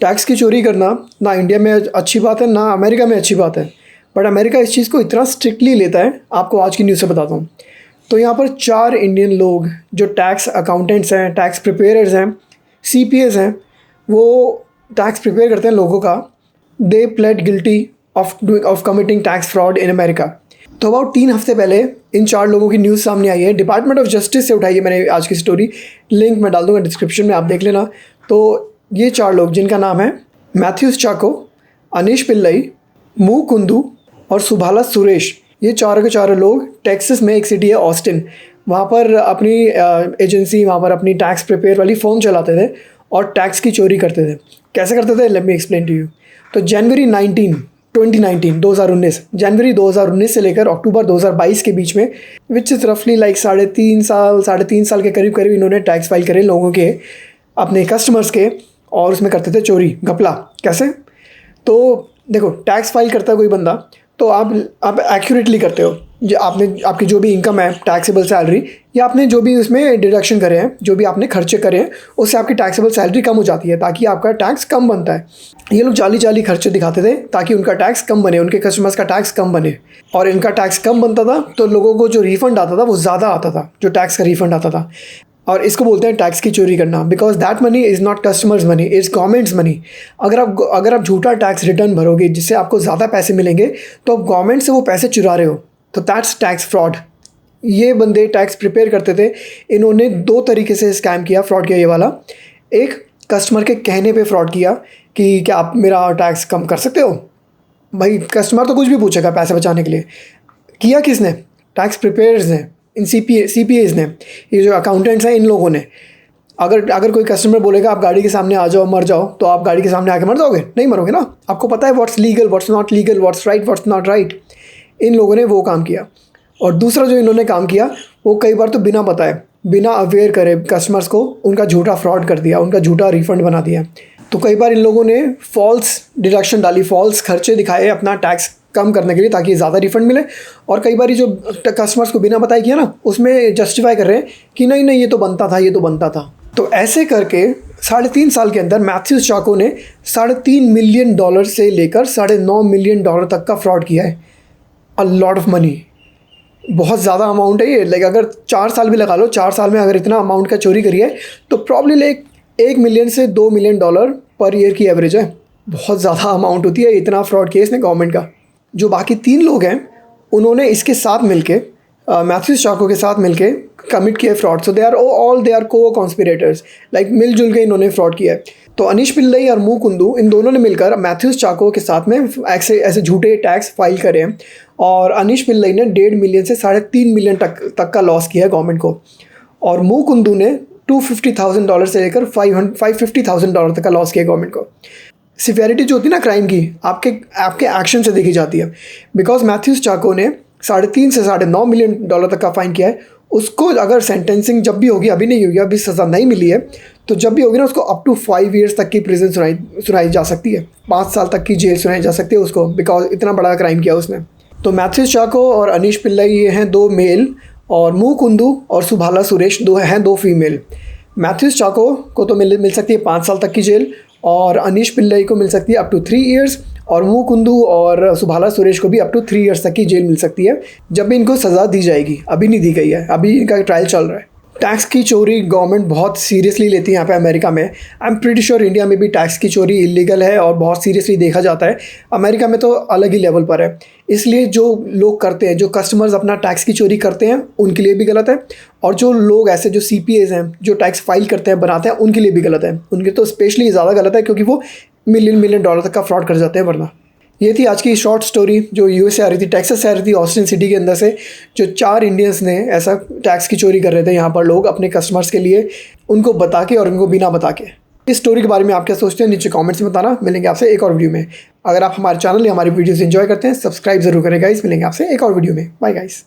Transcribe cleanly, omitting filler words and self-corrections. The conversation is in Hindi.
टैक्स की चोरी करना ना इंडिया में अच्छी बात है, ना अमेरिका में अच्छी बात है, बट अमेरिका इस चीज़ को इतना स्ट्रिक्टली लेता है। आपको आज की न्यूज़ से बताता हूँ। तो यहाँ पर 4 इंडियन लोग जो टैक्स अकाउंटेंट्स हैं, टैक्स प्रिपेयर्स हैं, CPAs हैं, वो टैक्स प्रिपेयर करते हैं लोगों का। They played guilty of committing tax fraud in America. तो अबाउट 3 हफ्ते पहले इन 4 लोगों की न्यूज़ सामने आई है। डिपार्टमेंट ऑफ जस्टिस से उठाई है मैंने आज की स्टोरी, लिंक मैं डाल दूँगा डिस्क्रिप्शन में, आप देख लेना। तो ये 4 लोग जिनका नाम है मैथ्यूस चाको, अनीश पिल्लई, मू कुंदू और सुभाला सुरेश, ये चारों के चारों लोग टेक्सास में एक सिटी है ऑस्टिन, वहाँ पर अपनी एजेंसी, वहाँ पर अपनी टैक्स प्रिपेयर वाली फॉर्म चलाते थे और टैक्स की चोरी करते थे। कैसे करते थे, let me explain to you. तो जनवरी 2019 जनवरी 2019 से लेकर अक्टूबर 2022 के बीच में, विच इज़ रफली लाइक 3.5 साल के करीब इन्होंने टैक्स फाइल करे लोगों के, अपने कस्टमर्स के, और उसमें करते थे चोरी घपला। कैसे? तो देखो, टैक्स फाइल करता है कोई बंदा, तो आप एक्यूरेटली करते हो। जो आपकी जो भी इनकम है, टैक्सेबल सैलरी, या आपने जो भी उसमें डिडक्शन करे हैं, जो भी आपने खर्चे करे हैं, उससे आपकी टैक्सेबल सैलरी कम हो जाती है, ताकि आपका टैक्स कम बनता है। ये लोग जाली खर्चे दिखाते थे ताकि उनका टैक्स कम बने, उनके कस्टमर्स का टैक्स कम बने। और इनका टैक्स कम बनता था तो लोगों को जो रिफंड आता था वो ज़्यादा आता था, जो टैक्स का रिफंड आता था। और इसको बोलते हैं टैक्स की चोरी करना, because that money is not customers money, is governments money. अगर आप झूठा टैक्स रिटर्न भरोगे जिससे आपको ज़्यादा पैसे मिलेंगे, तो आप गवर्नमेंट से वो पैसे चुरा रहे हो, तो दैट्स टैक्स फ्रॉड। ये बंदे टैक्स प्रिपेयर करते थे। इन्होंने 2 तरीके से स्कैम किया, फ्रॉड किया ये वाला। एक, कस्टमर के कहने पे फ्रॉड किया कि क्या आप मेरा टैक्स कम कर सकते हो। भाई कस्टमर तो कुछ भी पूछेगा पैसे बचाने के लिए। किया किसने? टैक्स प्रिपेयर्स ने, इन CPAs ने, ये जो अकाउंटेंट्स हैं, इन लोगों ने। अगर कोई कस्टमर बोलेगा आप गाड़ी के सामने आ जाओ, मर जाओ, तो आप गाड़ी के सामने आके मर जाओगे? नहीं मरोगे ना। आपको पता है what's legal, what's not legal, what's right, what's not right. इन लोगों ने वो काम किया। और दूसरा जो इन्होंने काम किया, वो कई बार तो बिना बताए, बिना अवेयर करे कस्टमर्स को उनका झूठा फ्रॉड कर दिया, उनका झूठा रिफंड बना दिया। तो कई बार इन लोगों ने फॉल्स डिडक्शन डाली, फॉल्स खर्चे दिखाए अपना टैक्स कम करने के लिए, ताकि ज़्यादा रिफंड मिले। और कई बार जो कस्टमर्स को बिना बताए किया ना, उसमें जस्टिफाई कर रहे हैं कि नहीं ये तो बनता था, ये तो बनता था। तो ऐसे करके 3.5 साल के अंदर मैथ्यूस चाको ने $3.5 मिलियन से लेकर $9.5 मिलियन तक का फ्रॉड किया है। अ लॉट ऑफ मनी, बहुत ज़्यादा अमाउंट है ये। लाइक अगर 4 साल भी लगा लो, 4 साल में अगर इतना अमाउंट का चोरी करी है, तो प्रॉब्ली 1 मिलियन से $2 मिलियन पर ईयर की एवरेज है। बहुत ज़्यादा अमाउंट होती है इतना फ्रॉड किया इसने गवर्नमेंट का। जो बाकी 3 लोग हैं, उन्होंने इसके साथ मिलके, मैथ्यूस चाको के साथ मिलके कमिट किया fraud. So they are co-conspirators, like मिलजुल के इन्होंने फ्रॉड किया है। तो अनीश पिल्लई और मू कुंदू, इन दोनों ने मिलकर मैथ्यूस चाको के साथ में ऐसे झूठे टैक्स फाइल करे हैं। और अनीश पिल्लई ने $1.5 मिलियन से $3.5 मिलियन तक का लॉस किया है गवर्नमेंट को। और मू कुंदू ने $250,000 से लेकर $550,000 तक का लॉस किया गवर्नमेंट को। सिवियरिटी जो होती है ना क्राइम की, आपके एक्शन से देखी जाती है। बिकॉज मैथ्यूस चाको ने 3.5 से $9.5 मिलियन तक का फाइन किया है। उसको अगर सेंटेंसिंग जब भी होगी, अभी नहीं होगी, अभी सज़ा नहीं मिली है, तो जब भी होगी ना, उसको अप टू 5 ईयर्स तक की प्रिजन सुनाई जा सकती है, 5 साल तक की जेल सुनाई जा सकती है उसको, बिकॉज इतना बड़ा क्राइम किया उसने। तो मैथ्यूस चाको और अनीश पिल्लई ये हैं 2 मेल, और मू कुंदू और सुभाला सुरेश 2 फीमेल। मैथ्यूस चाको को तो मिल सकती है 5 साल तक की जेल, और अनीश पिल्लई को मिल सकती है अप टू 3 ईयर्स, और मू कुंदू और सुभाला सुरेश को भी अप टू 3 ईयर्स तक की जेल मिल सकती है, जब भी इनको सज़ा दी जाएगी। अभी नहीं दी गई है, अभी इनका ट्रायल चल रहा है। टैक्स की चोरी गवर्नमेंट बहुत सीरियसली लेती है यहाँ पे अमेरिका में। I am pretty sure India में भी टैक्स की चोरी इलीगल है और बहुत सीरियसली देखा जाता है। अमेरिका में तो अलग ही लेवल पर है। इसलिए जो लोग करते हैं, जो कस्टमर्स अपना टैक्स की चोरी करते हैं, उनके लिए भी गलत है। और जो लोग ऐसे जो CPAs हैं, जो टैक्स फाइल करते हैं, बनाते हैं, उनके लिए भी गलत है। उनके तो स्पेशली ज़्यादा गलत है, क्योंकि वो मिलियन तक का फ्रॉड कर जाते हैं। वरना ये थी आज की शॉर्ट स्टोरी जो US से आ रही थी, टेक्सास से आ रही थी, ऑस्टिन सिटी के अंदर से। जो 4 इंडियंस ने ऐसा टैक्स की चोरी कर रहे थे यहाँ पर लोग अपने कस्टमर्स के लिए, उनको बता के और उनको बिना बता के। इस स्टोरी के बारे में आप क्या सोचते हैं, नीचे कमेंट्स में बताना। मिलेंगे आपसे एक और वीडियो में। अगर आप हमारे चैनल या हमारी वीडियोस एंजॉय करते हैं, सब्सक्राइब जरूर करें गाइस। मिलेंगे आपसे एक और वीडियो में। Bye guys.